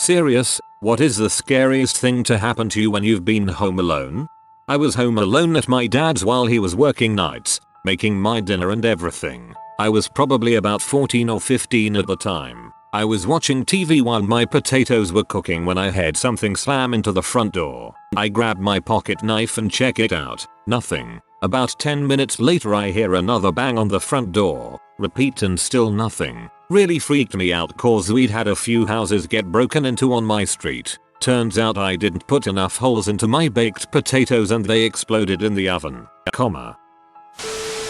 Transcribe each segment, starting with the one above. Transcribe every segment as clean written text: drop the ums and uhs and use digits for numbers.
Serious, what is the scariest thing to happen to you when you've been home alone? I was home alone at my dad's while he was working nights, making my dinner and everything. I was probably about 14 or 15 at the time. I was watching TV while my potatoes were cooking when I heard something slam into the front door. I grabbed my pocket knife and check it out. Nothing. About 10 minutes later I hear another bang on the front door. Repeat and still nothing. Really freaked me out cause we'd had a few houses get broken into on my street. Turns out I didn't put enough holes into my baked potatoes and they exploded in the oven.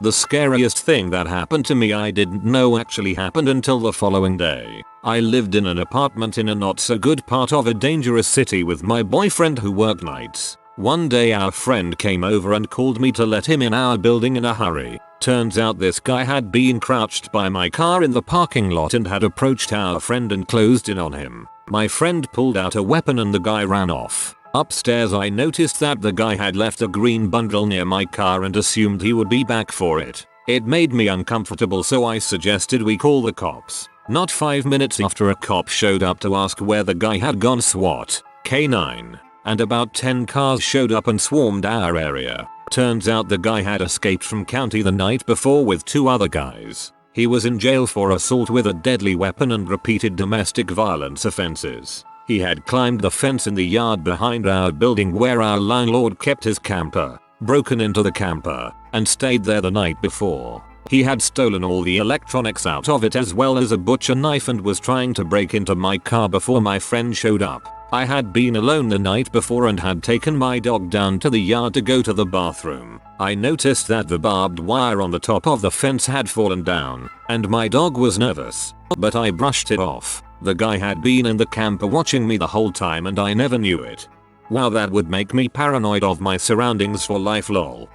The scariest thing that happened to me I didn't know actually happened until the following day. I lived in an apartment in a not so good part of a dangerous city with my boyfriend who worked nights. One day our friend came over and called me to let him in our building in a hurry. Turns out this guy had been crouched by my car in the parking lot and had approached our friend and closed in on him. My friend pulled out a weapon and the guy ran off. Upstairs I noticed that the guy had left a green bundle near my car and assumed he would be back for it. It made me uncomfortable so I suggested we call the cops. Not 5 minutes after a cop showed up to ask where the guy had gone. SWAT, K9, and about 10 cars showed up and swarmed our area. Turns out the guy had escaped from county the night before with 2 other guys. He was in jail for assault with a deadly weapon and repeated domestic violence offenses. He had climbed the fence in the yard behind our building where our landlord kept his camper, broken into the camper, and stayed there the night before. He had stolen all the electronics out of it as well as a butcher knife and was trying to break into my car before my friend showed up. I had been alone the night before and had taken my dog down to the yard to go to the bathroom. I noticed that the barbed wire on the top of the fence had fallen down, and my dog was nervous, but I brushed it off. The guy had been in the camper watching me the whole time and I never knew it. Wow, that would make me paranoid of my surroundings for life lol.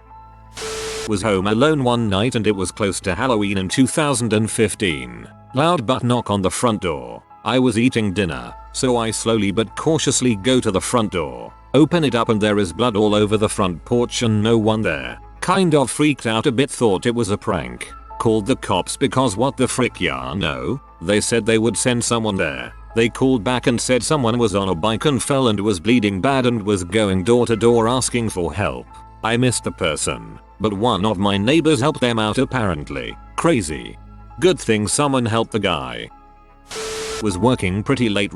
Was home alone one night and it was close to Halloween in 2015. Loud butt knock on the front door. I was eating dinner, so I slowly but cautiously go to the front door, open it up and there is blood all over the front porch and no one there. Kind of freaked out a bit, thought it was a prank. Called the cops because what the frick, yeah, no. They said they would send someone there. They called back and said someone was on a bike and fell and was bleeding bad and was going door to door asking for help. I missed the person, but one of my neighbors helped them out apparently. Crazy. Good thing someone helped the guy. Was working pretty late,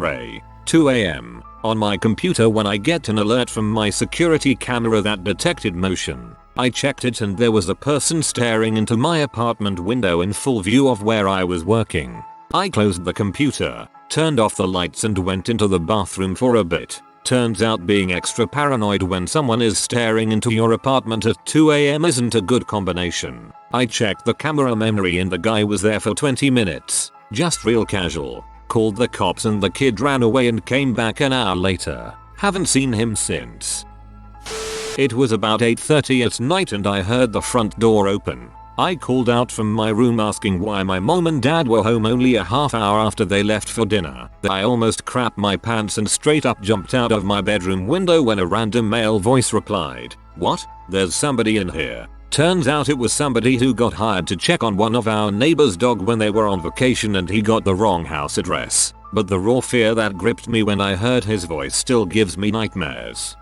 2 AM, on my computer when I get an alert from my security camera that detected motion. I checked it and there was a person staring into my apartment window in full view of where I was working. I closed the computer, turned off the lights and went into the bathroom for a bit. Turns out being extra paranoid when someone is staring into your apartment at 2 AM isn't a good combination. I checked the camera memory and the guy was there for 20 minutes, just real casual. Called the cops and the kid ran away and came back an hour later. Haven't seen him since. It was about 8:30 at night and I heard the front door open. I called out from my room asking why my mom and dad were home only a half hour after they left for dinner. I almost crapped my pants and straight up jumped out of my bedroom window when a random male voice replied, "What? There's somebody in here." Turns out it was somebody who got hired to check on one of our neighbor's dog when they were on vacation and he got the wrong house address. But the raw fear that gripped me when I heard his voice still gives me nightmares.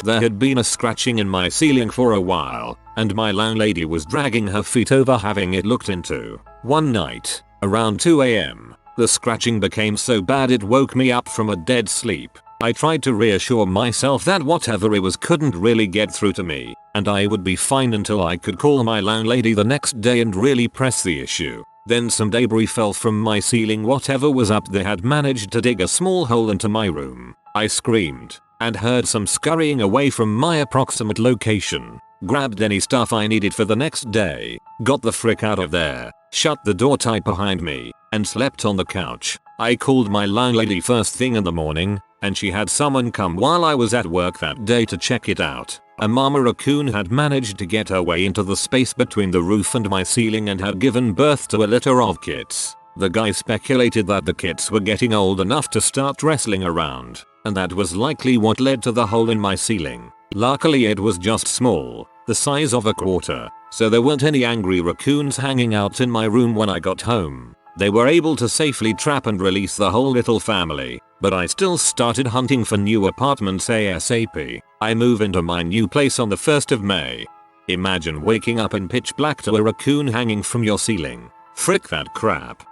There had been a scratching in my ceiling for a while, and my landlady was dragging her feet over having it looked into. One night, around 2 AM, the scratching became so bad it woke me up from a dead sleep. I tried to reassure myself that whatever it was couldn't really get through to me, and I would be fine until I could call my landlady the next day and really press the issue. Then some debris fell from my ceiling. Whatever was up there had managed to dig a small hole into my room. I screamed and heard some scurrying away from my approximate location. Grabbed any stuff I needed for the next day, got the frick out of there, shut the door tight behind me, and slept on the couch. I called my landlady first thing in the morning, and she had someone come while I was at work that day to check it out. A mama raccoon had managed to get her way into the space between the roof and my ceiling and had given birth to a litter of kits. The guy speculated that the kits were getting old enough to start wrestling around, and that was likely what led to the hole in my ceiling. Luckily it was just small, the size of a quarter, so there weren't any angry raccoons hanging out in my room when I got home. They were able to safely trap and release the whole little family, but I still started hunting for new apartments ASAP. I move into my new place on the 1st of May. Imagine waking up in pitch black to a raccoon hanging from your ceiling. Frick that crap.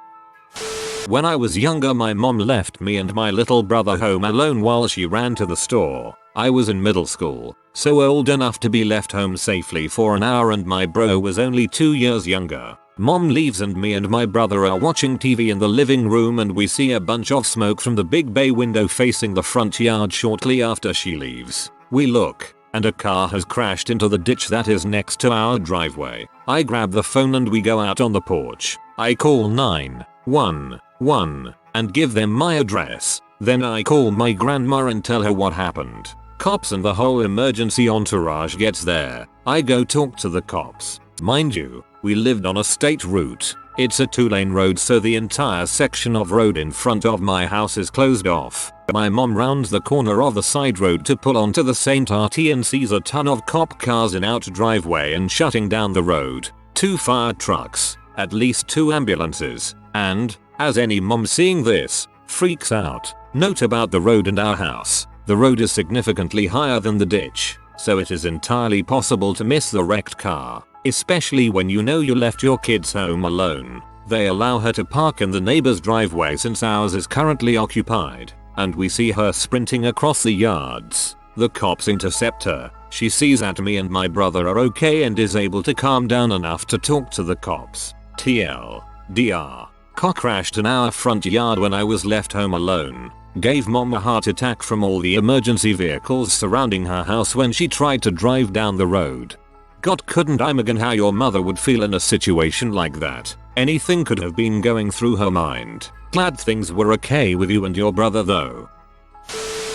When I was younger, my mom left me and my little brother home alone while she ran to the store. I was in middle school, so old enough to be left home safely for an hour, and my bro was only 2 years younger. Mom leaves and me and my brother are watching TV in the living room, and we see a bunch of smoke from the big bay window facing the front yard shortly after she leaves. We look, and a car has crashed into the ditch that is next to our driveway. I grab the phone and we go out on the porch. I call 911 and give them my address. Then I call my grandma and tell her what happened. Cops and the whole emergency entourage gets there. I go talk to the cops. Mind you, we lived on a state route. It's a 2-lane road, so the entire section of road in front of my house is closed off. My mom rounds the corner of the side road to pull onto the St. RT and sees a ton of cop cars in out driveway and shutting down the road. 2 fire trucks, at least 2 ambulances, and, as any mom seeing this, freaks out. Note about the road and our house. The road is significantly higher than the ditch, so it is entirely possible to miss the wrecked car, especially when you know you left your kids home alone. They allow her to park in the neighbor's driveway since ours is currently occupied, and we see her sprinting across the yards. The cops intercept her. She sees that me and my brother are okay and is able to calm down enough to talk to the cops. TLDR. Car crashed in our front yard when I was left home alone. Gave mom a heart attack from all the emergency vehicles surrounding her house when she tried to drive down the road. God, couldn't imagine how your mother would feel in a situation like that. Anything could have been going through her mind. Glad things were okay with you and your brother though.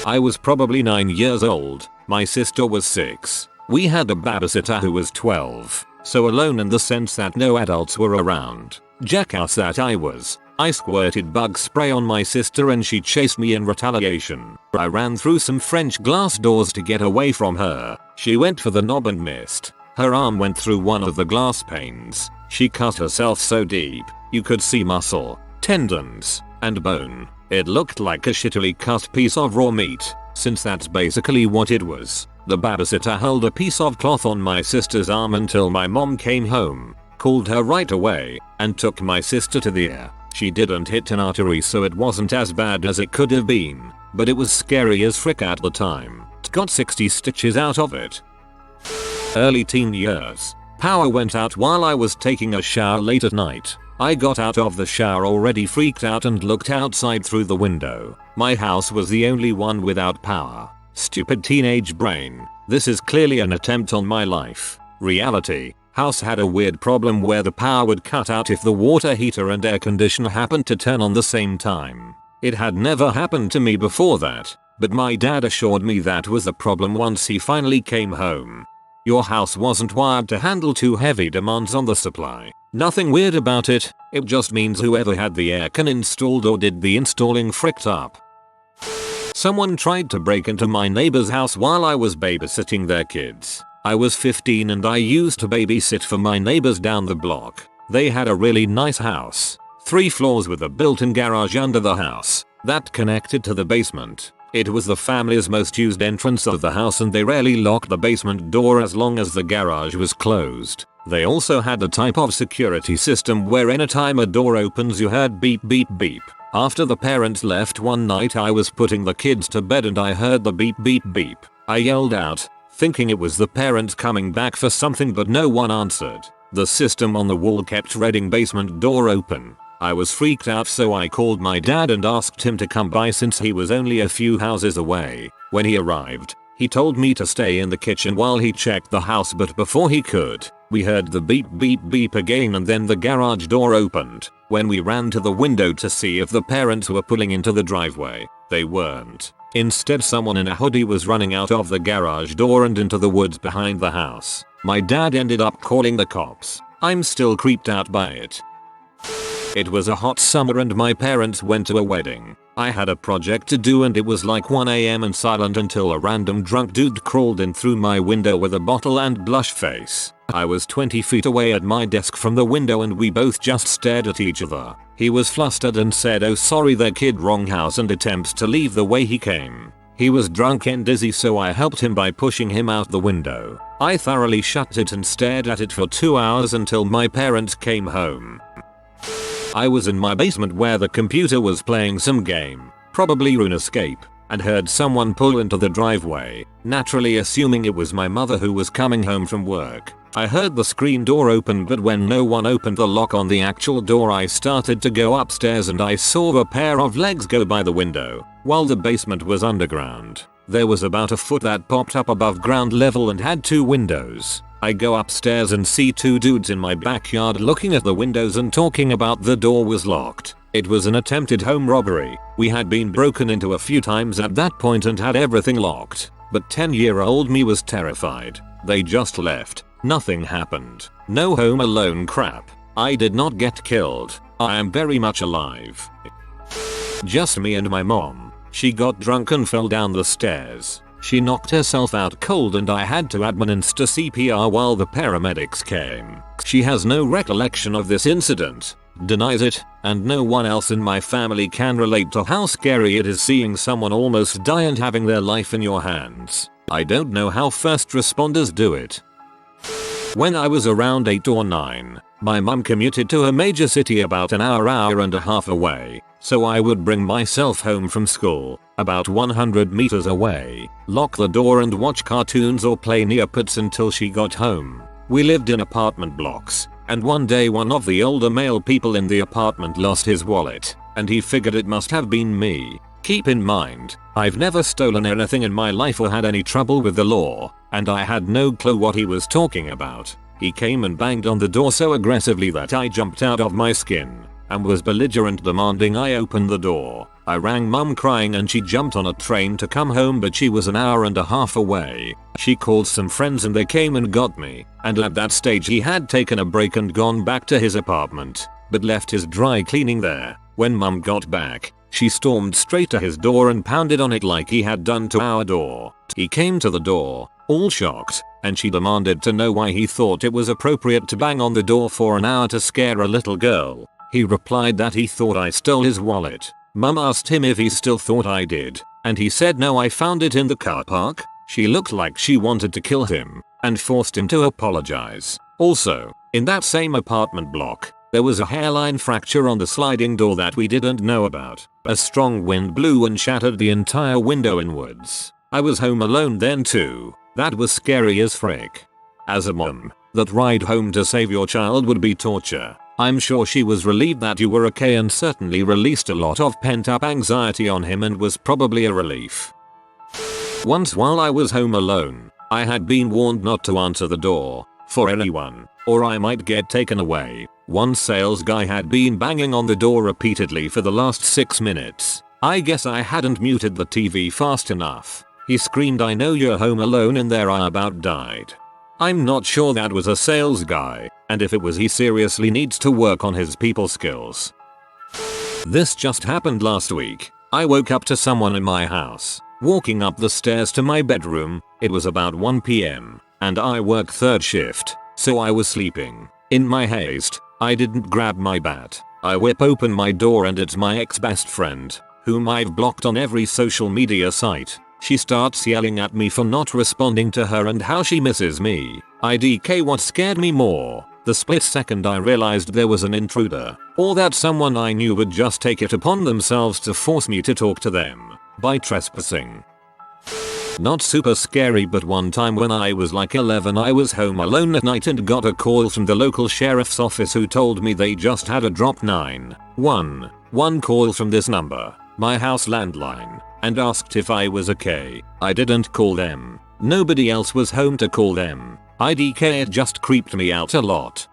I was probably 9 years old. My sister was 6. We had a babysitter who was 12, so alone in the sense that no adults were around. Jackass that I was. I squirted bug spray on my sister and she chased me in retaliation. I ran through some French glass doors to get away from her. She went for the knob and missed. Her arm went through one of the glass panes. She cut herself so deep, you could see muscle, tendons, and bone. It looked like a shittily cut piece of raw meat, since that's basically what it was. The babysitter held a piece of cloth on my sister's arm until my mom came home, called her right away, and took my sister to the ER. She didn't hit an artery, so it wasn't as bad as it could have been, but it was scary as frick at the time. Got 60 stitches out of it. Early teen years. Power went out while I was taking a shower late at night. I got out of the shower already freaked out and looked outside through the window. My house was the only one without power. Stupid teenage brain. This is clearly an attempt on my life. Reality. House had a weird problem where the power would cut out if the water heater and air conditioner happened to turn on the same time. It had never happened to me before that, but my dad assured me that was the problem once he finally came home. Your house wasn't wired to handle too heavy demands on the supply. Nothing weird about it, it just means whoever had the aircon installed or did the installing fricked up. Someone tried to break into my neighbor's house while I was babysitting their kids. I was 15 and I used to babysit for my neighbors down the block. They had a really nice house. 3 floors with a built-in garage under the house that connected to the basement. It was the family's most used entrance of the house and they rarely locked the basement door as long as the garage was closed. They also had a type of security system where anytime a door opens you heard beep beep beep. After the parents left one night, I was putting the kids to bed and I heard the beep beep beep. I yelled out, thinking it was the parents coming back for something, but no one answered. The system on the wall kept reading basement door open. I was freaked out, so I called my dad and asked him to come by since he was only a few houses away. When he arrived, he told me to stay in the kitchen while he checked the house, but before he could, we heard the beep beep beep again and then the garage door opened. When we ran to the window to see if the parents were pulling into the driveway, they weren't. Instead, someone in a hoodie was running out of the garage door and into the woods behind the house. My dad ended up calling the cops. I'm still creeped out by it. It was a hot summer and my parents went to a wedding. I had a project to do and it was like 1 AM and silent until a random drunk dude crawled in through my window with a bottle and blush face. I was 20 feet away at my desk from the window and we both just stared at each other. He was flustered and said, "Oh sorry, the kid, wrong house," and attempts to leave the way he came. He was drunk and dizzy, so I helped him by pushing him out the window. I thoroughly shut it and stared at it for 2 hours until my parents came home. I was in my basement where the computer was playing some game, probably RuneScape, and heard someone pull into the driveway, naturally assuming it was my mother who was coming home from work. I heard the screen door open, but when no one opened the lock on the actual door, I started to go upstairs and I saw a pair of legs go by the window. While the basement was underground, there was about a foot that popped up above ground level and had 2 windows. I go upstairs and see 2 dudes in my backyard looking at the windows and talking about the door was locked. It was an attempted home robbery. We had been broken into a few times at that point and had everything locked. But 10-year-old me was terrified. They just left. Nothing happened. No Home Alone crap. I did not get killed. I am very much alive. Just me and my mom. She got drunk and fell down the stairs. She knocked herself out cold and I had to administer CPR while the paramedics came. She has no recollection of this incident, denies it, and no one else in my family can relate to how scary it is seeing someone almost die and having their life in your hands. I don't know how first responders do it. When I was around 8 or 9, my mum commuted to a major city about an hour and a half away, so I would bring myself home from school, about 100 meters away, lock the door and watch cartoons or play Neopets until she got home. We lived in apartment blocks, and one day one of the older male people in the apartment lost his wallet, and he figured it must have been me. Keep in mind, I've never stolen anything in my life or had any trouble with the law, and I had no clue what he was talking about. He came and banged on the door so aggressively that I jumped out of my skin and was belligerent, demanding I open the door. I rang mum crying and she jumped on a train to come home, but she was an hour and a half away. She called some friends and they came and got me, and at that stage he had taken a break and gone back to his apartment, but left his dry cleaning there. When mum got back, she stormed straight to his door and pounded on it like he had done to our door. He came to the door, all shocked, and she demanded to know why he thought it was appropriate to bang on the door for an hour to scare a little girl. He replied that he thought I stole his wallet. Mum asked him if he still thought I did, and he said no, I found it in the car park. She looked like she wanted to kill him, and forced him to apologize. Also, in that same apartment block, there was a hairline fracture on the sliding door that we didn't know about. A strong wind blew and shattered the entire window inwards. I was home alone then too. That was scary as frick. As a mom, that ride home to save your child would be torture. I'm sure she was relieved that you were okay and certainly released a lot of pent-up anxiety on him and was probably a relief. Once while I was home alone, I had been warned not to answer the door for anyone, or I might get taken away. One sales guy had been banging on the door repeatedly for the last 6 minutes. I guess I hadn't muted the TV fast enough. He screamed, "I know you're home alone," and there I about died. I'm not sure that was a sales guy, and if it was, he seriously needs to work on his people skills. This just happened last week. I woke up to someone in my house, walking up the stairs to my bedroom. It was about 1 PM, and I work third shift, so I was sleeping. In my haste, I didn't grab my bat. I whip open my door and it's my ex-best friend, whom I've blocked on every social media site. She starts yelling at me for not responding to her and how she misses me. IDK, what scared me more? The split second I realized there was an intruder, or that someone I knew would just take it upon themselves to force me to talk to them by trespassing. Not super scary, but one time when I was like 11, I was home alone at night and got a call from the local sheriff's office who told me they just had a drop 911 call from this number, my house landline, and asked if I was okay. I didn't call them. Nobody else was home to call them. IDK, it just creeped me out a lot.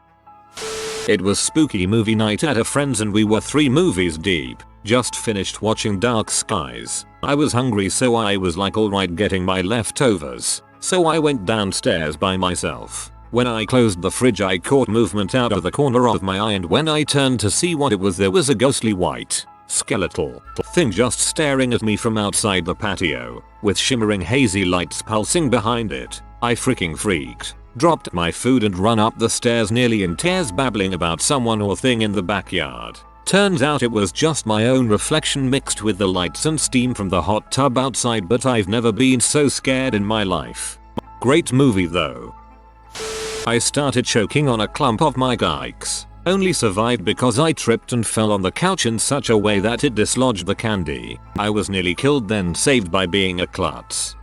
It was spooky movie night at a friend's and we were 3 movies deep. Just finished watching Dark Skies. I was hungry, so I was like, alright, getting my leftovers. So I went downstairs by myself. When I closed the fridge, I caught movement out of the corner of my eye, and when I turned to see what it was, there was a ghostly white, skeletal thing just staring at me from outside the patio, with shimmering hazy lights pulsing behind it. I freaking freaked. dropped my food and run up the stairs nearly in tears babbling about someone or thing in the backyard. Turns out it was just my own reflection mixed with the lights and steam from the hot tub outside, but I've never been so scared in my life. Great movie though. I started choking on a clump of my Gikes. Only survived because I tripped and fell on the couch in such a way that it dislodged the candy. I was nearly killed then saved by being a klutz.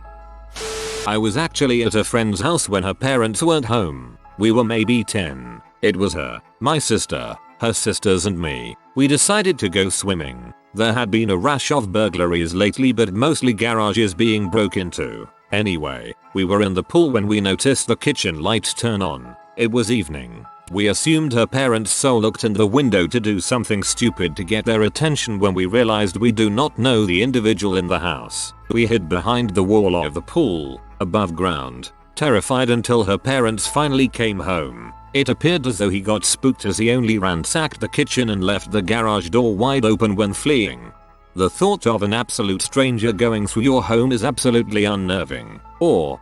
I was actually at a friend's house when her parents weren't home. We were maybe 10. It was her, my sister, her sisters and me. We decided to go swimming. There had been a rash of burglaries lately, but mostly garages being broke into. Anyway, we were in the pool when we noticed the kitchen lights turn on. It was evening. We assumed her parents so looked in the window to do something stupid to get their attention when we realized we do not know the individual in the house. We hid behind the wall of the pool, above ground, terrified until her parents finally came home. It appeared as though he got spooked as he only ransacked the kitchen and left the garage door wide open when fleeing. The thought of an absolute stranger going through your home is absolutely unnerving. Or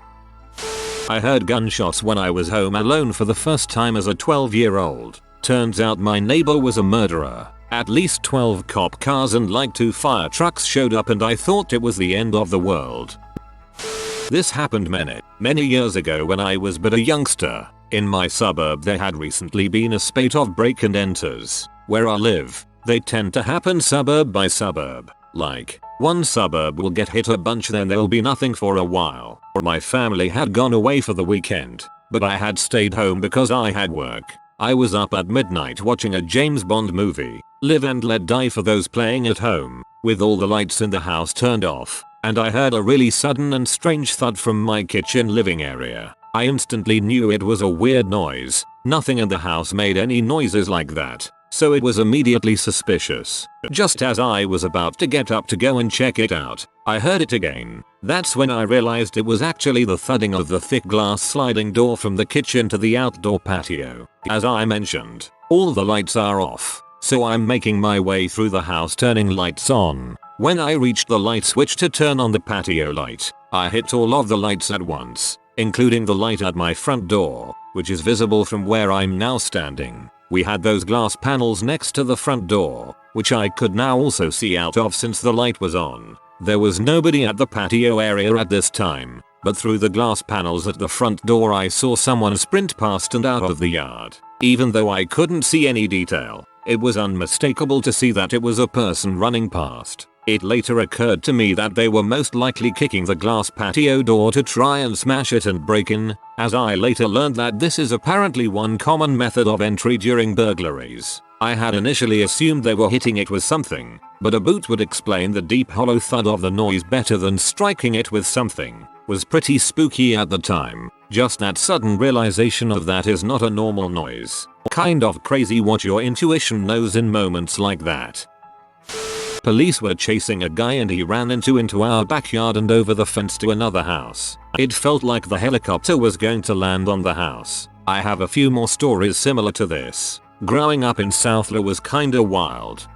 I heard gunshots when I was home alone for the first time as a 12-year-old. Turns out my neighbor was a murderer. At least 12 cop cars and like 2 fire trucks showed up and I thought it was the end of the world. This happened many years ago when I was but a youngster. In my suburb there had recently been a spate of break and enters. Where I live, they tend to happen suburb by suburb. Like, one suburb will get hit a bunch then there'll be nothing for a while. My family had gone away for the weekend, but I had stayed home because I had work. I was up at midnight watching a James Bond movie, Live and Let Die for those playing at home, with all the lights in the house turned off, and I heard a really sudden and strange thud from my kitchen living area. I instantly knew it was a weird noise. Nothing in the house made any noises like that, so it was immediately suspicious. Just as I was about to get up to go and check it out, I heard it again. That's when I realized it was actually the thudding of the thick glass sliding door from the kitchen to the outdoor patio. As I mentioned, all the lights are off, so I'm making my way through the house turning lights on. When I reached the light switch to turn on the patio light, I hit all of the lights at once, including the light at my front door, which is visible from where I'm now standing. We had those glass panels next to the front door, which I could now also see out of since the light was on. There was nobody at the patio area at this time, but through the glass panels at the front door I saw someone sprint past and out of the yard. Even though I couldn't see any detail, it was unmistakable to see that it was a person running past. It later occurred to me that they were most likely kicking the glass patio door to try and smash it and break in, as I later learned that this is apparently one common method of entry during burglaries. I had initially assumed they were hitting it with something, but a boot would explain the deep hollow thud of the noise better than striking it with something. Was pretty spooky at the time. Just that sudden realization of that is not a normal noise. Kind of crazy what your intuition knows in moments like that. Police were chasing a guy and he ran into our backyard and over the fence to another house. It felt like the helicopter was going to land on the house. I have a few more stories similar to this. Growing up in Southla was kinda wild.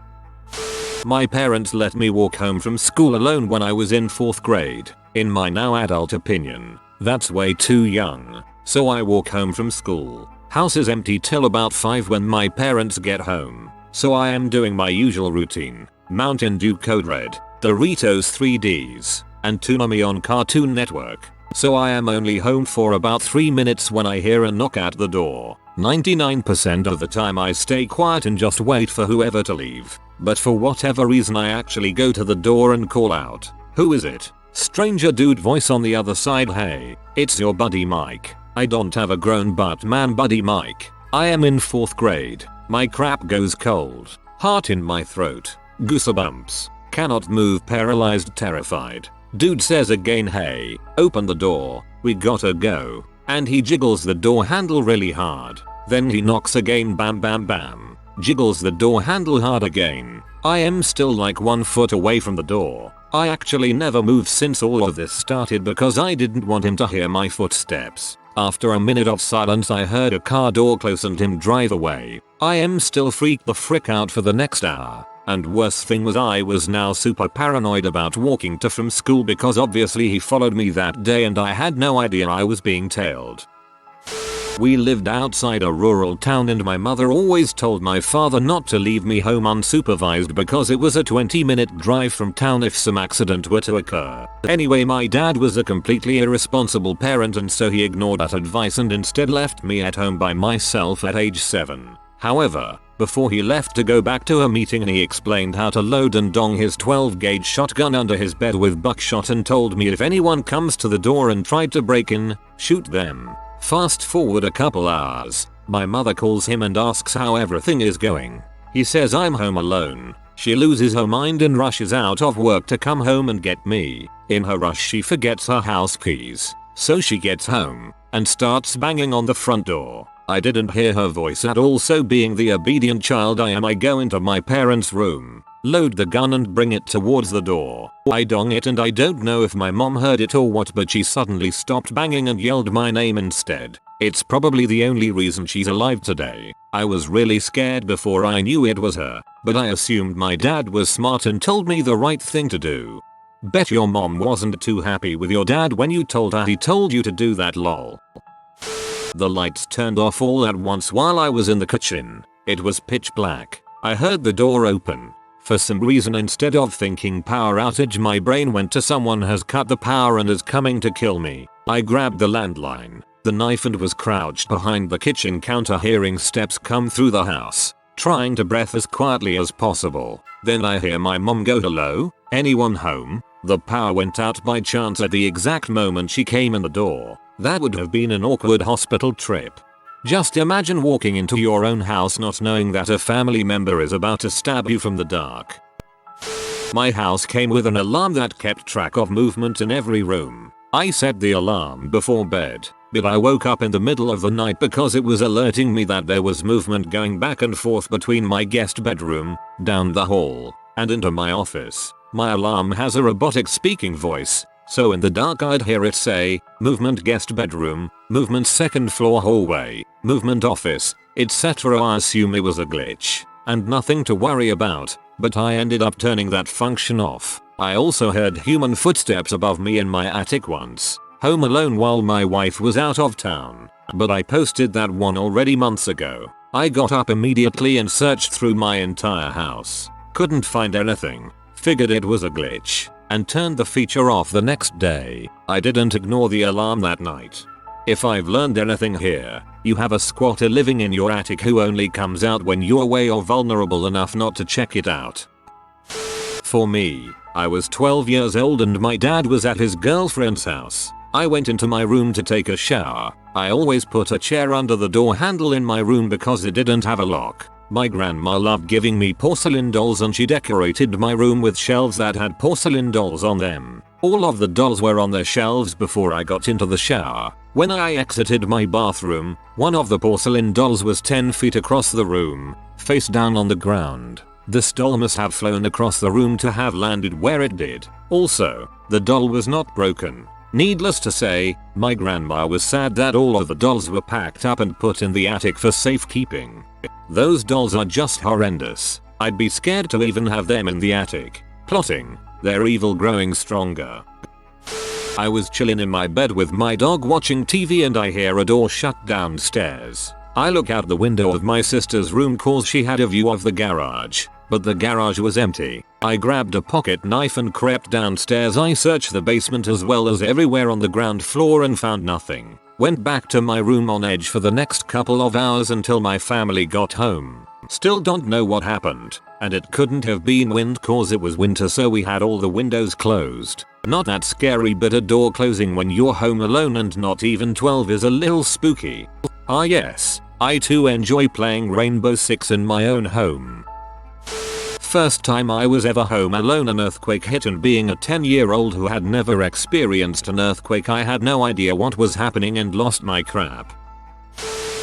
My parents let me walk home from school alone when I was in 4th grade. In my now adult opinion, that's way too young. So I walk home from school. House is empty till about 5 when my parents get home. So I am doing my usual routine. Mountain Dew Code Red, Doritos 3Ds, and Toonami on Cartoon Network. So I am only home for about 3 minutes when I hear a knock at the door. 99% of the time I stay quiet and just wait for whoever to leave. But for whatever reason I actually go to the door and call out. Who is it? Stranger dude voice on the other side. Hey, it's your buddy Mike. I don't have a grown butt man buddy Mike. I am in 4th grade. My crap goes cold. Heart in my throat. Goosebumps. Cannot move, paralyzed, terrified. Dude says again, hey, open the door, we gotta go. And he jiggles the door handle really hard. Then he knocks again, bam bam bam. Jiggles the door handle hard again. I am still like 1 foot away from the door. I actually never moved since all of this started because I didn't want him to hear my footsteps. After a minute of silence I heard a car door close and him drive away. I am still freaked the frick out for the next hour. And worst thing was I was now super paranoid about walking to from school because obviously he followed me that day and I had no idea I was being tailed. We lived outside a rural town and my mother always told my father not to leave me home unsupervised because it was a 20-minute drive from town if some accident were to occur. Anyway, my dad was a completely irresponsible parent and so he ignored that advice and instead left me at home by myself at age 7. However, before he left to go back to a meeting he explained how to load and dong his 12-gauge shotgun under his bed with buckshot and told me if anyone comes to the door and tried to break in, shoot them. Fast forward a couple hours, my mother calls him and asks how everything is going. He says I'm home alone. She loses her mind and rushes out of work to come home and get me. In her rush she forgets her house keys. So she gets home and starts banging on the front door. I didn't hear her voice at all, so being the obedient child I am, I go into my parents' room, load the gun and bring it towards the door. I dong it and I don't know if my mom heard it or what, but she suddenly stopped banging and yelled my name instead. It's probably the only reason she's alive today. I was really scared before I knew it was her, but I assumed my dad was smart and told me the right thing to do. Bet your mom wasn't too happy with your dad when you told her he told you to do that, lol. The lights turned off all at once while I was in the kitchen. It was pitch black. I heard the door open. For some reason, instead of thinking power outage, my brain went to someone has cut the power and is coming to kill me. I grabbed the landline, the knife, and was crouched behind the kitchen counter hearing steps come through the house, trying to breathe as quietly as possible. Then I hear my mom go, "Hello? Anyone home?" The power went out by chance at the exact moment she came in the door. That would have been an awkward hospital trip. Just imagine walking into your own house not knowing that a family member is about to stab you from the dark. My house came with an alarm that kept track of movement in every room. I set the alarm before bed, but I woke up in the middle of the night because it was alerting me that there was movement going back and forth between my guest bedroom, down the hall, and into my office. My alarm has a robotic speaking voice, so in the dark I'd hear it say, "Movement guest bedroom, movement second floor hallway, movement office," etc. I assume it was a glitch, and nothing to worry about, but I ended up turning that function off. I also heard human footsteps above me in my attic once, home alone while my wife was out of town, but I posted that one already months ago. I got up immediately and searched through my entire house. Couldn't find anything. Figured it was a glitch, and turned the feature off the next day. I didn't ignore the alarm that night. If I've learned anything here, you have a squatter living in your attic who only comes out when you're away or vulnerable enough not to check it out. For me, I was 12 years old and my dad was at his girlfriend's house. I went into my room to take a shower. I always put a chair under the door handle in my room because it didn't have a lock. My grandma loved giving me porcelain dolls and she decorated my room with shelves that had porcelain dolls on them. All of the dolls were on their shelves before I got into the shower. When I exited my bathroom, one of the porcelain dolls was 10 feet across the room, face down on the ground. This doll must have flown across the room to have landed where it did. Also, the doll was not broken. Needless to say, my grandma was sad that all of the dolls were packed up and put in the attic for safekeeping. Those dolls are just horrendous. I'd be scared to even have them in the attic. Plotting, their evil growing stronger. I was chilling in my bed with my dog watching TV and I hear a door shut downstairs. I look out the window of my sister's room cause she had a view of the garage, but the garage was empty. I grabbed a pocket knife and crept downstairs. I searched the basement as well as everywhere on the ground floor and found nothing. Went back to my room on edge for the next couple of hours until my family got home. Still don't know what happened, and it couldn't have been wind cause it was winter so we had all the windows closed. Not that scary, but a door closing when you're home alone and not even 12 is a little spooky. Ah yes, I too enjoy playing Rainbow Six in my own home. First time I was ever home alone, an earthquake hit, and being a 10-year-old who had never experienced an earthquake, I had no idea what was happening and lost my crap.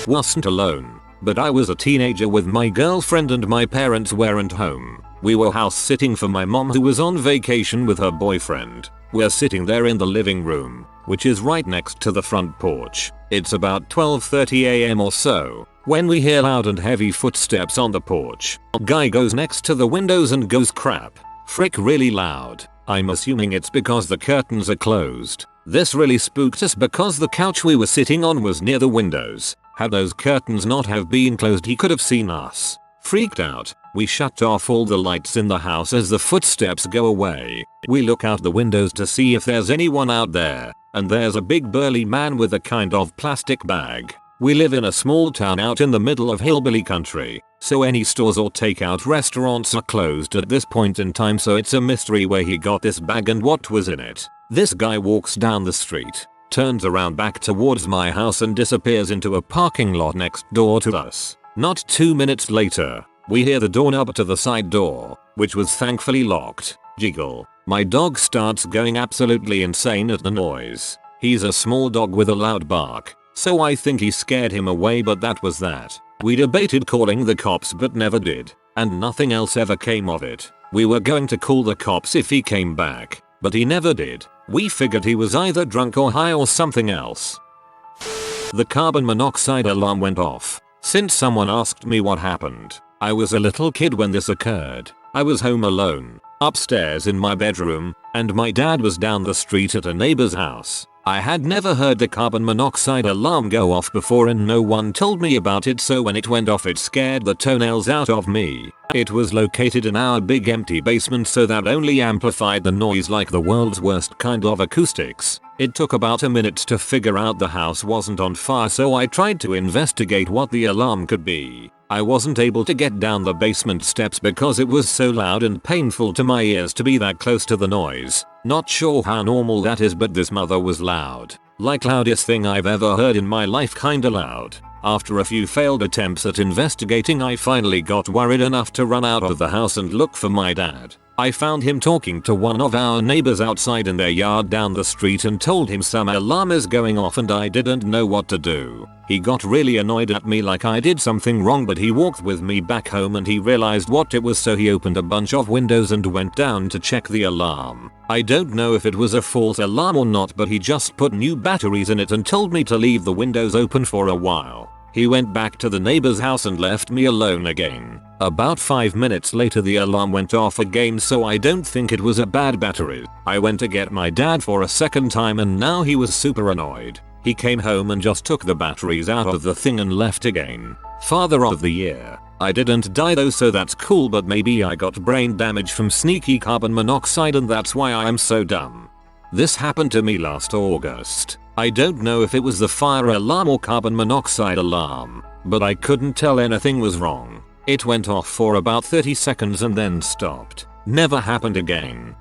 Wasn't alone, but I was a teenager with my girlfriend and my parents weren't home. We were house sitting for my mom who was on vacation with her boyfriend. We're sitting there in the living room, which is right next to the front porch. It's about 12:30 AM or so when we hear loud and heavy footsteps on the porch. Guy goes next to the windows and goes, "Crap. Frick," really loud. I'm assuming it's because the curtains are closed. This really spooked us because the couch we were sitting on was near the windows. Had those curtains not have been closed he could have seen us. Freaked out, we shut off all the lights in the house as the footsteps go away. We look out the windows to see if there's anyone out there, and there's a big burly man with a kind of plastic bag. We live in a small town out in the middle of hillbilly country, so any stores or takeout restaurants are closed at this point in time, so it's a mystery where he got this bag and what was in it. This guy walks down the street, turns around back towards my house and disappears into a parking lot next door to us. Not 2 minutes later, we hear the doorknob to the side door, which was thankfully locked, jiggle. My dog starts going absolutely insane at the noise. He's a small dog with a loud bark, so I think he scared him away, but that was that. We debated calling the cops but never did, and nothing else ever came of it. We were going to call the cops if he came back, but he never did. We figured he was either drunk or high or something else. The carbon monoxide alarm went off. Since someone asked me what happened, I was a little kid when this occurred. I was home alone, upstairs in my bedroom, and my dad was down the street at a neighbor's house. I had never heard the carbon monoxide alarm go off before and no one told me about it, so when it went off it scared the toenails out of me. It was located in our big empty basement, so that only amplified the noise like the world's worst kind of acoustics. It took about a minute to figure out the house wasn't on fire, so I tried to investigate what the alarm could be. I wasn't able to get down the basement steps because it was so loud and painful to my ears to be that close to the noise. Not sure how normal that is, but this mother was loud. Like loudest thing I've ever heard in my life, kinda loud. After a few failed attempts at investigating, I finally got worried enough to run out of the house and look for my dad. I found him talking to one of our neighbors outside in their yard down the street and told him some alarm is going off and I didn't know what to do. He got really annoyed at me like I did something wrong, but he walked with me back home and he realized what it was, so he opened a bunch of windows and went down to check the alarm. I don't know if it was a false alarm or not, but he just put new batteries in it and told me to leave the windows open for a while. He went back to the neighbor's house and left me alone again. About 5 minutes later the alarm went off again, so I don't think it was a bad battery. I went to get my dad for a second time and now he was super annoyed. He came home and just took the batteries out of the thing and left again. Father of the year. I didn't die though, so that's cool, but maybe I got brain damage from sneaky carbon monoxide and that's why I am so dumb. This happened to me last August. I don't know if it was the fire alarm or carbon monoxide alarm, but I couldn't tell anything was wrong. It went off for about 30 seconds and then stopped. Never happened again.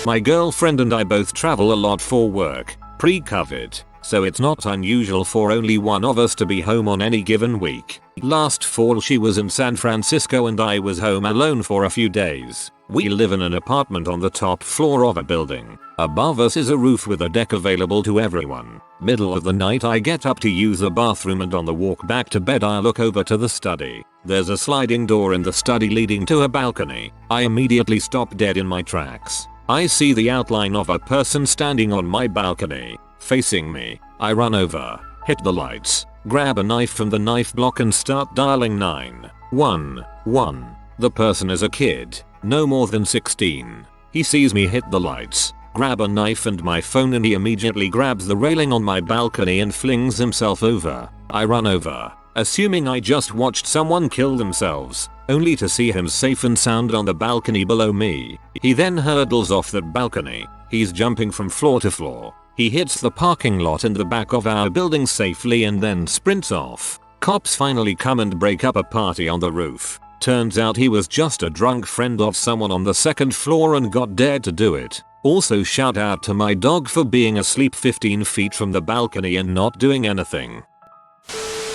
My girlfriend and I both travel a lot for work, pre-COVID, so it's not unusual for only one of us to be home on any given week. Last fall she was in San Francisco and I was home alone for a few days. We live in an apartment on the top floor of a building. Above us is a roof with a deck available to everyone. Middle of the night I get up to use the bathroom and on the walk back to bed I look over to the study. There's a sliding door in the study leading to a balcony. I immediately stop dead in my tracks. I see the outline of a person standing on my balcony, facing me. I run over, hit the lights, grab a knife from the knife block and start dialing 911. The person is a kid, no more than 16. He sees me hit the lights, grab a knife and my phone, and he immediately grabs the railing on my balcony and flings himself over. I run over, assuming I just watched someone kill themselves, only to see him safe and sound on the balcony below me. He then hurdles off that balcony. He's jumping from floor to floor. He hits the parking lot in the back of our building safely and then sprints off. Cops finally come and break up a party on the roof. Turns out he was just a drunk friend of someone on the second floor and got dared to do it. Also shout out to my dog for being asleep 15 feet from the balcony and not doing anything.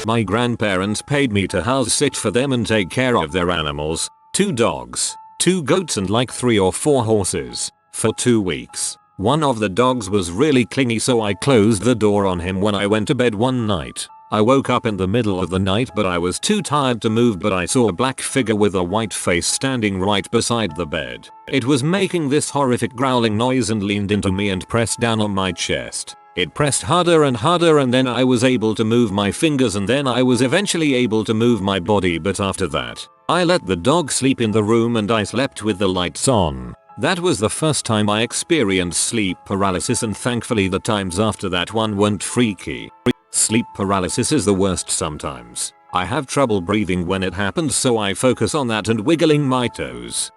My grandparents paid me to house sit for them and take care of their animals, 2 dogs, 2 goats and like 3 or 4 horses, for 2 weeks. One of the dogs was really clingy, so I closed the door on him when I went to bed one night. I woke up in the middle of the night but I was too tired to move, but I saw a black figure with a white face standing right beside the bed. It was making this horrific growling noise and leaned into me and pressed down on my chest. It pressed harder and harder and then I was able to move my fingers and then I was eventually able to move my body, but after that, I let the dog sleep in the room and I slept with the lights on. That was the first time I experienced sleep paralysis, and thankfully the times after that one weren't freaky. Sleep paralysis is the worst sometimes. I have trouble breathing when it happens, so I focus on that and wiggling my toes.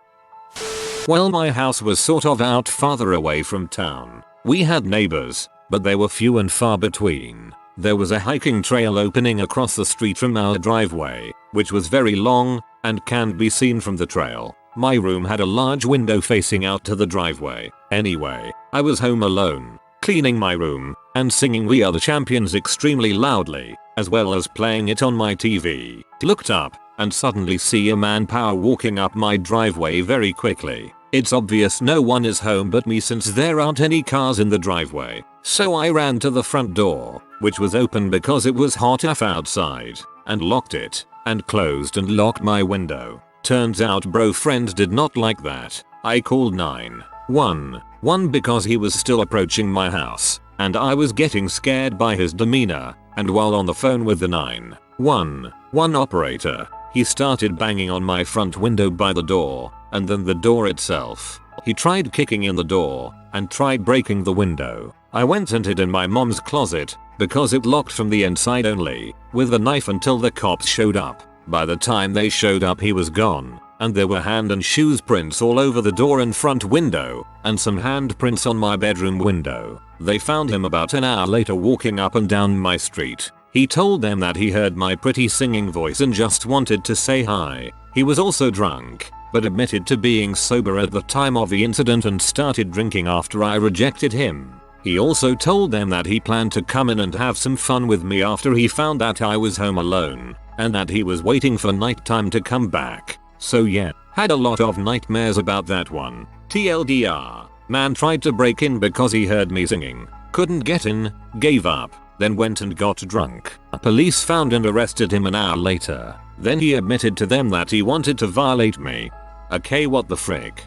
Well, my house was sort of out farther away from town. We had neighbors, but they were few and far between. There was a hiking trail opening across the street from our driveway, which was very long and can't be seen from the trail. My room had a large window facing out to the driveway. Anyway, I was home alone, cleaning my room, and singing We Are the Champions extremely loudly, as well as playing it on my TV. Looked up, and suddenly see a man power walking up my driveway very quickly. It's obvious no one is home but me since there aren't any cars in the driveway. So I ran to the front door, which was open because it was hot enough outside, and locked it, and closed and locked my window. Turns out bro friend did not like that. I called 911 because he was still approaching my house, and I was getting scared by his demeanor, and while on the phone with the 911 operator, he started banging on my front window by the door, and then the door itself. He tried kicking in the door, and tried breaking the window. I went and hid in my mom's closet, because it locked from the inside only, with a knife until the cops showed up. By the time they showed up he was gone, and there were hand and shoes prints all over the door and front window, and some handprints on my bedroom window. They found him about an hour later walking up and down my street. He told them that he heard my pretty singing voice and just wanted to say hi. He was also drunk, but admitted to being sober at the time of the incident and started drinking after I rejected him. He also told them that he planned to come in and have some fun with me after he found that I was home alone, and that he was waiting for nighttime to come back. So yeah, had a lot of nightmares about that one. TLDR, man tried to break in because he heard me singing, couldn't get in, gave up, then went and got drunk. Police found and arrested him an hour later. Then he admitted to them that he wanted to violate me. Okay, what the frick?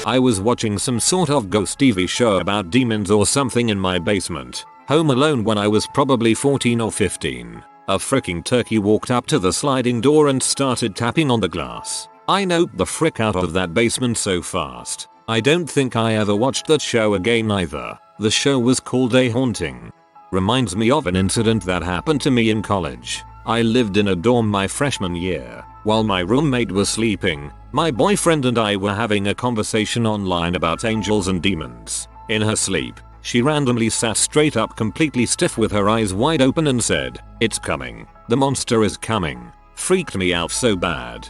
I was watching some sort of ghost TV show about demons or something in my basement, home alone when I was probably 14 or 15. A freaking turkey walked up to the sliding door and started tapping on the glass. I noped the frick out of that basement so fast. I don't think I ever watched that show again either. The show was called A Haunting. Reminds me of an incident that happened to me in college. I lived in a dorm my freshman year. While my roommate was sleeping, my boyfriend and I were having a conversation online about angels and demons. In her sleep, she randomly sat straight up completely stiff with her eyes wide open and said, "It's coming. The monster is coming." Freaked me out so bad.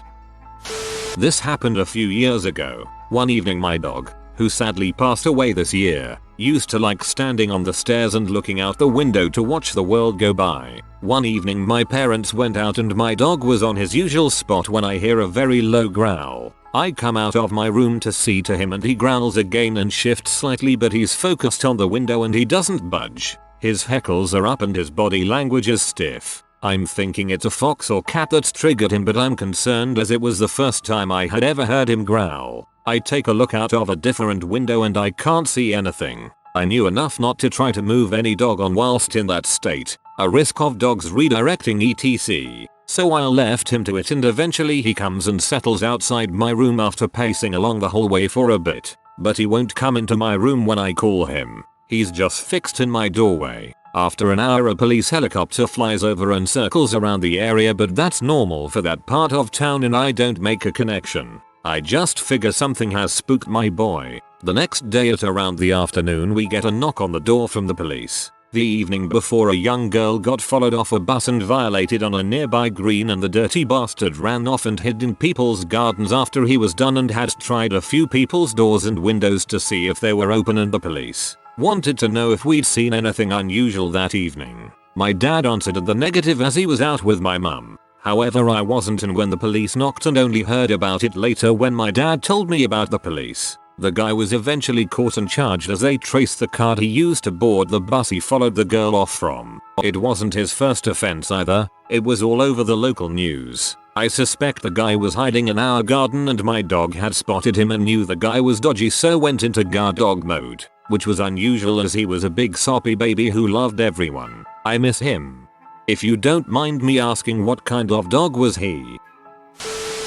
This happened a few years ago. One evening my dog, who sadly passed away this year, used to like standing on the stairs and looking out the window to watch the world go by. One evening my parents went out and my dog was on his usual spot when I hear a very low growl. I come out of my room to see to him and he growls again and shifts slightly, but he's focused on the window and he doesn't budge. His hackles are up and his body language is stiff. I'm thinking it's a fox or cat that's triggered him, but I'm concerned as it was the first time I had ever heard him growl. I take a look out of a different window and I can't see anything. I knew enough not to try to move any dog on whilst in that state, a risk of dogs redirecting etc. So I left him to it and eventually he comes and settles outside my room after pacing along the hallway for a bit. But he won't come into my room when I call him. He's just fixed in my doorway. After an hour a police helicopter flies over and circles around the area, but that's normal for that part of town and I don't make a connection. I just figure something has spooked my boy. The next day at around the afternoon we get a knock on the door from the police. The evening before a young girl got followed off a bus and violated on a nearby green, and the dirty bastard ran off and hid in people's gardens after he was done and had tried a few people's doors and windows to see if they were open, and the police wanted to know if we'd seen anything unusual that evening. My dad answered in the negative as he was out with my mum. However, I wasn't, and when the police knocked and only heard about it later when my dad told me about the police. The guy was eventually caught and charged as they traced the card he used to board the bus he followed the girl off from. It wasn't his first offense either. It was all over the local news. I suspect the guy was hiding in our garden and my dog had spotted him and knew the guy was dodgy, so went into guard dog mode, which was unusual as he was a big soppy baby who loved everyone. I miss him. If you don't mind me asking, what kind of dog was he?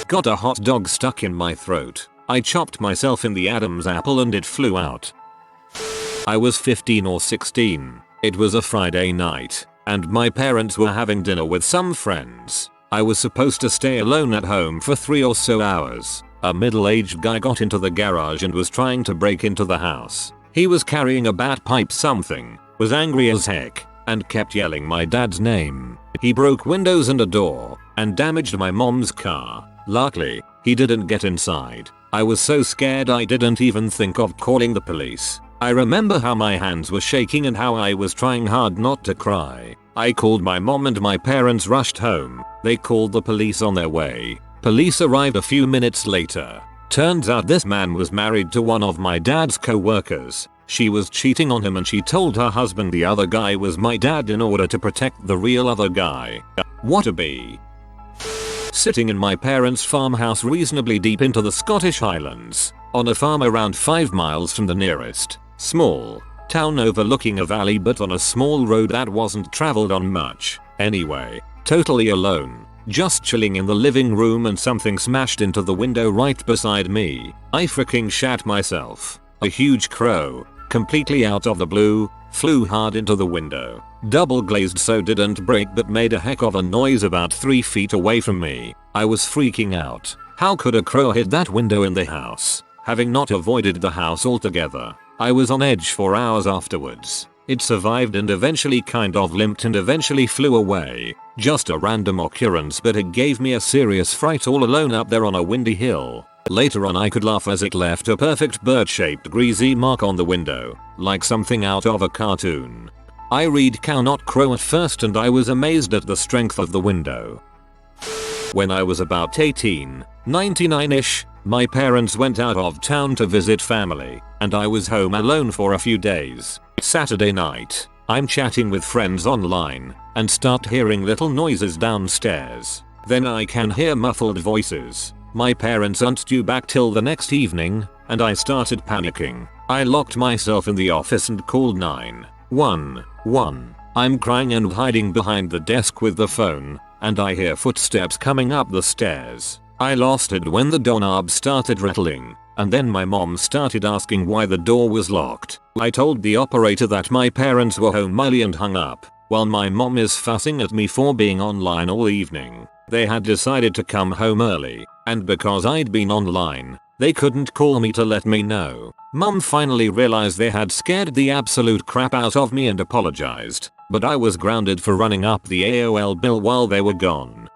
Got a hot dog stuck in my throat. I chopped myself in the Adam's apple and it flew out. I was 15 or 16. It was a Friday night. and my parents were having dinner with some friends. I was supposed to stay alone at home for 3 or so hours. A middle-aged guy got into the garage and was trying to break into the house. He was carrying a bat pipe something, was angry as heck, and kept yelling my dad's name. He broke windows and a door, and damaged my mom's car. Luckily, he didn't get inside. I was so scared I didn't even think of calling the police. I remember how my hands were shaking and how I was trying hard not to cry. I called my mom and my parents rushed home. They called the police on their way. Police arrived a few minutes later. Turns out this man was married to one of my dad's co-workers. She was cheating on him and she told her husband the other guy was my dad in order to protect the real other guy. What a bee. Sitting in my parents' farmhouse reasonably deep into the Scottish Highlands, on a farm around 5 miles from the nearest small town overlooking a valley but on a small road that wasn't traveled on much. Anyway, totally alone, just chilling in the living room and something smashed into the window right beside me. I freaking shat myself. A huge crow, completely out of the blue, flew hard into the window. Double glazed so didn't break but made a heck of a noise about 3 feet away from me. I was freaking out. How could a crow hit that window in the house? Having not avoided the house altogether, I was on edge for hours afterwards. It survived and eventually kind of limped and eventually flew away. Just a random occurrence but it gave me a serious fright all alone up there on a windy hill. Later on I could laugh as it left a perfect bird-shaped greasy mark on the window, like something out of a cartoon. I read cow not crow at first and I was amazed at the strength of the window. When I was about 18, 99ish, my parents went out of town to visit family, and I was home alone for a few days. Saturday night, I'm chatting with friends online, and start hearing little noises downstairs. Then I can hear muffled voices. My parents aren't due back till the next evening, and I started panicking. I locked myself in the office and called 911. I'm crying and hiding behind the desk with the phone, and I hear footsteps coming up the stairs. I lost it when the doorknob started rattling, and then my mom started asking why the door was locked. I told the operator that my parents were home early and hung up, while my mom is fussing at me for being online all evening. They had decided to come home early, and because I'd been online, they couldn't call me to let me know. Mom finally realized they had scared the absolute crap out of me and apologized, but I was grounded for running up the AOL bill while they were gone.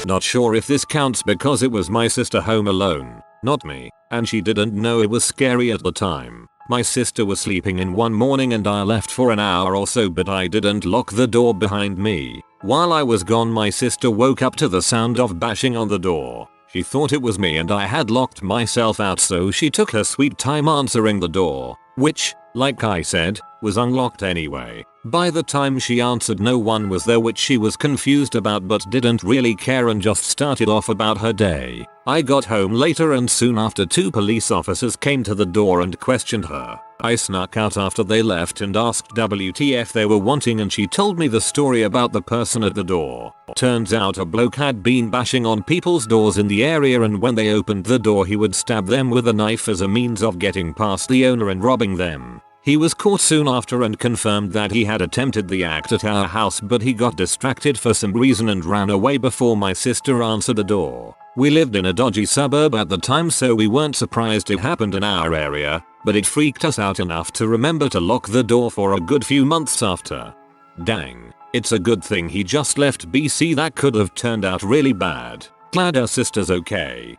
Not sure if this counts because it was my sister home alone, not me, and she didn't know it was scary at the time. My sister was sleeping in one morning and I left for an hour or so but I didn't lock the door behind me. While I was gone my sister woke up to the sound of bashing on the door. She thought it was me and I had locked myself out so she took her sweet time answering the door, which, like I said, was unlocked anyway. By the time she answered no one was there which she was confused about but didn't really care and just started off about her day. I got home later and soon after 2 police officers came to the door and questioned her. I snuck out after they left and asked WTF they were wanting and she told me the story about the person at the door. Turns out a bloke had been bashing on people's doors in the area and when they opened the door he would stab them with a knife as a means of getting past the owner and robbing them. He was caught soon after and confirmed that he had attempted the act at our house but he got distracted for some reason and ran away before my sister answered the door. We lived in a dodgy suburb at the time so we weren't surprised it happened in our area, but it freaked us out enough to remember to lock the door for a good few months after. Dang, it's a good thing he just left BC, that could have turned out really bad. Glad our sister's okay.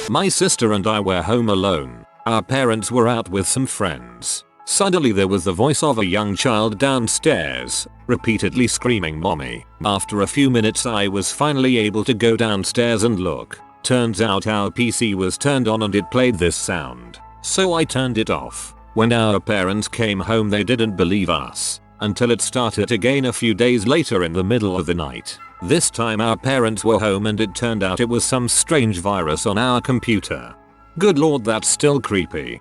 My sister and I were home alone. Our parents were out with some friends. Suddenly there was the voice of a young child downstairs, repeatedly screaming mommy. After a few minutes I was finally able to go downstairs and look. Turns out our PC was turned on and it played this sound. So I turned it off. When our parents came home they didn't believe us, until it started again a few days later in the middle of the night. This time our parents were home and it turned out it was some strange virus on our computer. Good lord, that's still creepy.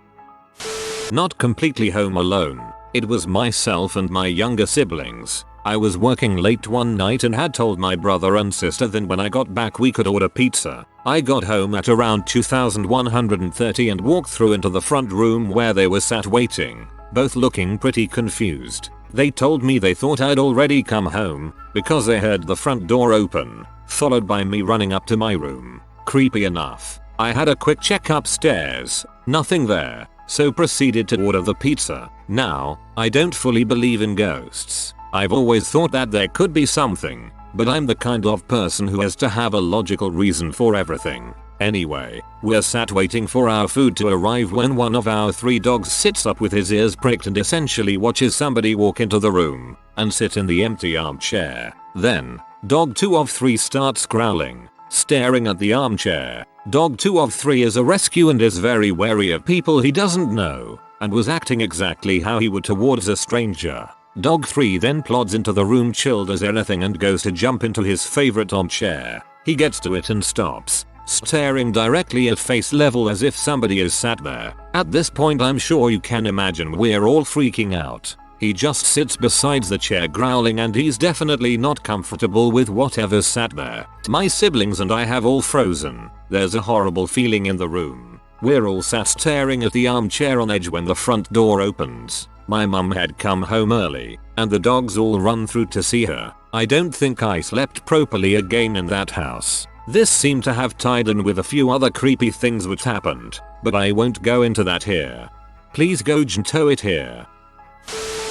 Not completely home alone. It was myself and my younger siblings. I was working late one night and had told my brother and sister then when I got back we could order pizza. I got home at around 2130 and walked through into the front room where they were sat waiting, both looking pretty confused. They told me they thought I'd already come home because they heard the front door open, followed by me running up to my room. Creepy enough. I had a quick check upstairs, nothing there, so proceeded to order the pizza. Now, I don't fully believe in ghosts. I've always thought that there could be something, but I'm the kind of person who has to have a logical reason for everything. Anyway, we're sat waiting for our food to arrive when one of our 3 dogs sits up with his ears pricked and essentially watches somebody walk into the room and sit in the empty armchair. Then, dog 2 of 3 starts growling, staring at the armchair. Dog 2 of 3 is a rescue and is very wary of people he doesn't know, and was acting exactly how he would towards a stranger. Dog 3 then plods into the room chilled as anything and goes to jump into his favorite armchair. He gets to it and stops, staring directly at face level as if somebody is sat there. At this point I'm sure you can imagine we're all freaking out. He just sits beside the chair growling and he's definitely not comfortable with whatever's sat there. My siblings and I have all frozen. There's a horrible feeling in the room. We're all sat staring at the armchair on edge when the front door opens. My mum had come home early, and the dogs all run through to see her. I don't think I slept properly again in that house. This seemed to have tied in with a few other creepy things which happened, but I won't go into that here. Please go tow it here.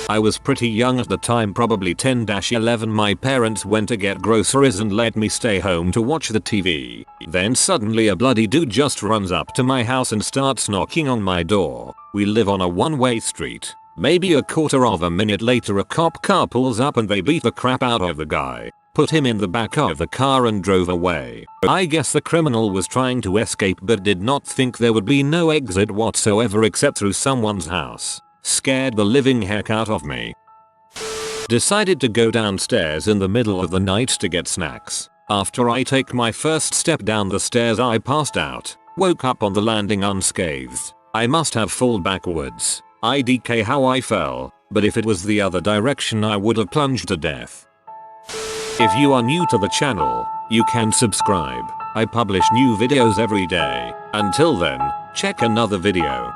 I was pretty young at the time, probably 10-11. My parents went to get groceries and let me stay home to watch the TV. Then suddenly a bloody dude just runs up to my house and starts knocking on my door. We live on a one-way street. Maybe a quarter of a minute later a cop car pulls up and they beat the crap out of the guy, put him in the back of the car and drove away. I guess the criminal was trying to escape but did not think there would be no exit whatsoever except through someone's house. Scared the living heck out of me. Decided to go downstairs in the middle of the night to get snacks. After I take my first step down the stairs I passed out. Woke up on the landing unscathed. I must have fallen backwards. IDK how I fell, but if it was the other direction I would have plunged to death. If you are new to the channel, you can subscribe. I publish new videos every day. Until then, check another video.